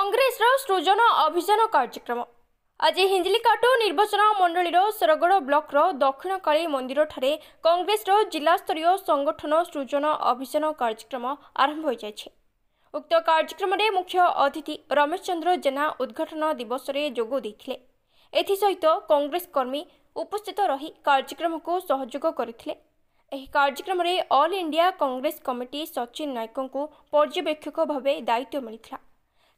कांग्रेस सृजन अभियान कार्यक्रम आज हिंजलिकाटु निर्वाचन मंडल शेरगढ़ ब्लॉक दक्षिण काली मंदिर ठारे कांग्रेस जिला स्तरीय संगठन सृजन अभियान कार्यक्रम आरंभ हो जाइछे। उक्त कार्यक्रम में मुख्य अतिथि रमेश चंद्र जेना उद्घाटन दिवस में जोग देथिले। एथिसहित कांग्रेस कर्मी उपस्थित रही कार्यक्रम को सहयोग करथिले। एही कार्यक्रम में All India Congress Committee Sachin Nayak को पर्यवेक्षक भाव दायित्व मिलता।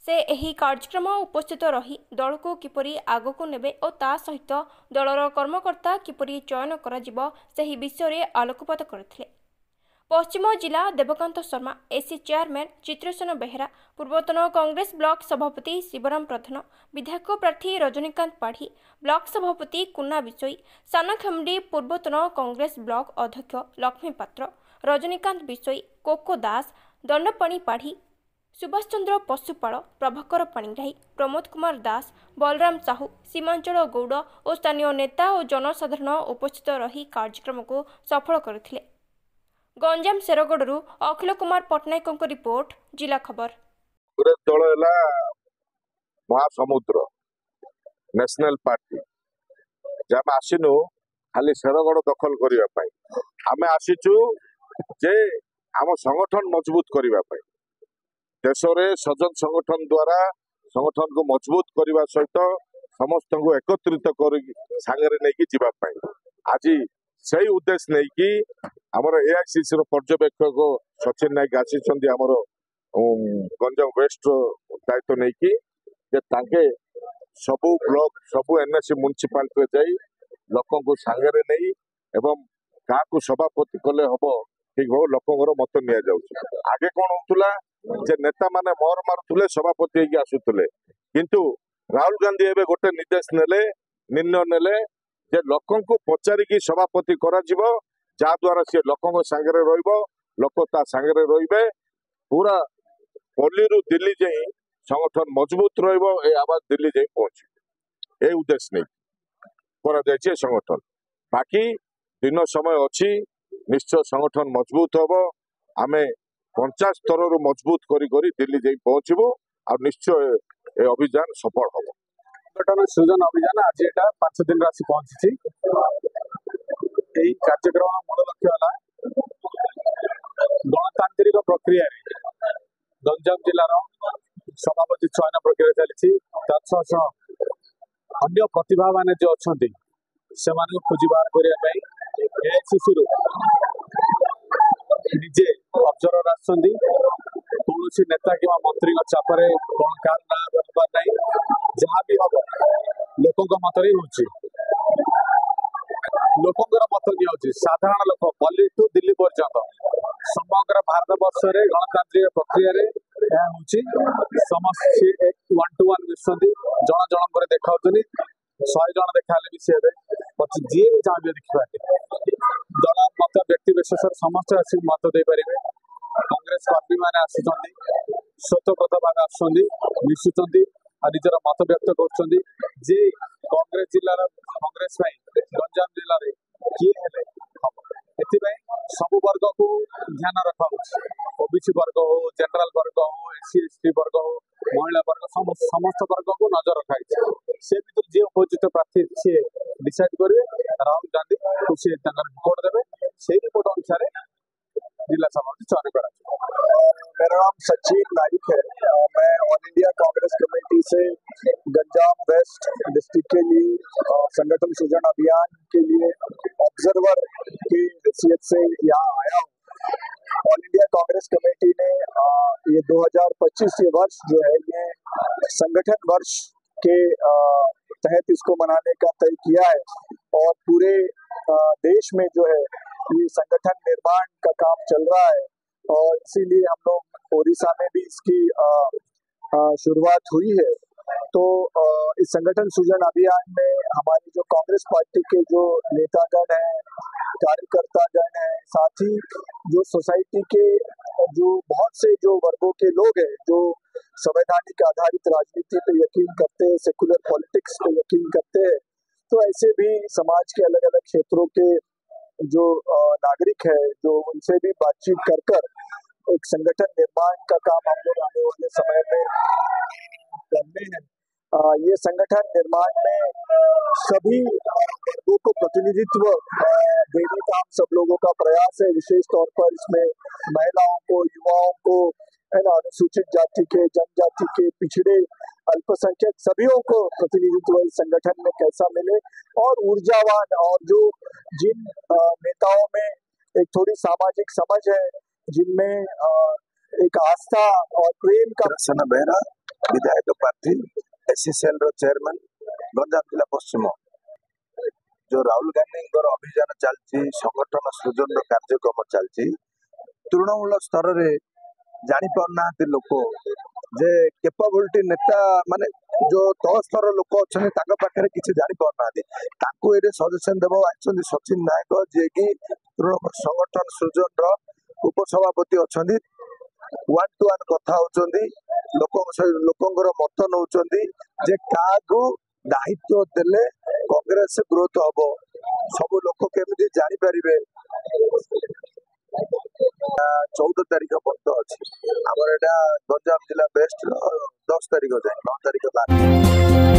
से एही कार्यक्रम उपस्थित रही दल को किपरि आगको नेबे और ता सहित दलर कर्मकर्ता किपरि चयन कराजिबो सेही विषय रे आलोकपात करथिले। पश्चिम जिला देवकांत शर्मा, एसी चेयरमैन चित्रेशन बेहेरा, पूर्वतन कांग्रेस ब्लॉक सभापति शिवराम प्रधान, विधायक प्रार्थी रजनीकांत पाढ़ी, ब्लॉक सभापति कुन्ना बिशोई, सानखेमडी पूर्वतन कांग्रेस ब्लॉक अध्यक्ष लक्ष्मी पात्र, रजनीकांत बिशोई, कोको दास, दंडपाणी पाढ़ी, सुभाष चंद्र पशुपाल, प्रभाकर पाणिग्राही, प्रमोद कुमार दास, बलराम साहू, सीमांचल गौड़ और स्थानीय नेता और जनसाधारण उपस्थित रही कार्यक्रम को सफल करथिले। गंजाम शेरगढ़ अखिल कुमार पट्टनायक रिपोर्ट, जिला खबर। दल महासमुद्र नेशनल पार्टी जब आसीनु खाली शेरगढ़ दखल करने आम आसीचु जे आम संगठन मजबूत करने देश में सजन संगठन द्वारा संगठन को मजबूत करने सहित समस्त को एकत्रित कर सांगे नहीं जावाई आज से उद्देश्य नहीं कि आमर एआईसीसी पर्यवेक्षक सचिन नायक आसी आमर गंजाम वेस्ट दायित्व नहीं कि सबू ब्लॉक सबू एनएसी म्युनिसिपालिटी जाई लोक को सांगे नहीं एवं क्या सभापति कले हम ठीक भाव लोकर मत नि आगे कौन होता जे नेता माने मोर मारुले सभापति आसुले किंतु राहुल गांधी एवं गोटे निर्देश नेले निर्णय नेले जे लोक को पचारिकी सभापति करा द्वारा सी लोक सांगे लोक ता सांगे रे पूरा पल्ली दिल्ली जाई संगठन मजबूत आवाज दिल्ली जाई पहुंचे ए उद्देश्य नहीं करा संगठन बाकी दिन समय अच्छी निश्चय संगठन मजबूत हम आमे पंचायत स्तर मजबूत करी दिल्ली जाई पहुंचबो और निश्चय ए अभियान सफल हम। संगठन सृजन अभियान आज एटा 5 दिन राशि पहुंची कार्यक्रम मूल लक्ष्य है गणतांत्रिक प्रक्रिया गंजाम जिलार सभापति चयन प्रक्रिया चली अन्य प्रतिभा मान जो अच्छा से खोज बाहर करने एआईसीसी निजे ऑब्जर्वर आसुंदी कौन नेता कि मंत्री चापे कौन कार ना ना जहाँ भी हम लोक मत लोकर मत नि साधारण लोक दिल्ली टू दिल्ली पर्यंत समग्र भारत वर्ष में गणतांत्रिक प्रक्रिया समस्त 1 to 1 मिशुंट जन जन पर देखा 100 जन देखा भी सी जी भी चाहिए देखिए दल मत व्यक्ति विशेष समस्त आस मत दे पारे कांग्रेस कर्मी मैंने आसुच्च स्वतःप्रत भाव आसुच्च निजर मत व्यक्त कर कांग्रेस जिलार कांग्रेस गंजाम जिले में किए हेले हम सब वर्ग को ध्यान रखा ओबीसी वर्ग हो जनरल वर्ग हो एससी एसटी वर्ग हो महिला वर्ग समस्त वर्ग को नजर रखा से भी जी उपजित प्रार्थी सी डिसाइड करेंगे राहुल गांधी को सी रिपोर्ट देवे से रिपोर्ट अनुसार जिला सभापति चयन करा। मेरा नाम सचिन नायक है। मैं ऑल इंडिया कांग्रेस कमेटी से गंजाम वेस्ट डिस्ट्रिक्ट के लिए संगठन सृजन अभियान के लिए ऑब्जर्वर की हैसियत से यहाँ आया हूँ। ऑल इंडिया कांग्रेस कमेटी ने ये 2025 ये वर्ष जो है ये संगठन वर्ष के तहत इसको मनाने का तय किया है और पूरे देश में जो है ये संगठन निर्माण का काम चल रहा है और इसीलिए हम लोग ओडिशा में भी इसकी शुरुआत हुई है। तो इस संगठन सृजन अभियान में हमारी जो कांग्रेस पार्टी के जो नेतागण हैं, कार्यकर्तागण हैं, साथ ही जो सोसाइटी के जो बहुत से जो वर्गों के लोग हैं जो संवैधानिक आधारित राजनीति पे यकीन करते हैं, सेकुलर पॉलिटिक्स पे यकीन करते हैं, तो ऐसे भी समाज के अलग अलग क्षेत्रों के जो नागरिक है जो उनसे भी बातचीत कर एक संगठन निर्माण का काम हम लोग आने वाले समय में करने हैं। ये संगठन निर्माण में सभी वर्गों को प्रतिनिधित्व देने का हम सब लोगों का प्रयास है। विशेष तौर पर इसमें महिलाओं को, युवाओं को, है ना, अनुसूचित जाति के, जनजाति के, पिछड़े, अल्पसंख्यक सभीों को प्रतिनिधित्व इस संगठन में कैसा मिले, और ऊर्जावान और जो जिन नेताओं में एक थोड़ी सामाजिक समझ है, जिनमें एक आस्था और प्रेम का प्रसन्न बेहरा विधायक प्रार्थी एससीएल चेयरमैन गंजाम जिला पश्चिम जो राहुल गांधी अभियान चलती संगठन सृजन कार्यक्रम चलती तृणमूल स्तर रे जानी पारना लोक जे कैपेबिलिटी नेता माने जो तल स्तर लोक अच्छा पाखे किसी जानी पारना सजेसन देव आइछन सचिन नायक जे कि तृणमूल संगठन सृजन उपसभापति अच्छा वन टू वन कथा होचंदी लोकंर मत नौचंदी जे कागु दायित्व देले कांग्रेस ग्रोथ हबो सब लोक केमिति जानि परिबे 14 तारीख पर्यंत अच्छी आमर एटा गंजाम जिला बेस्ट 10 तारीख जाए 9 तारीख बाद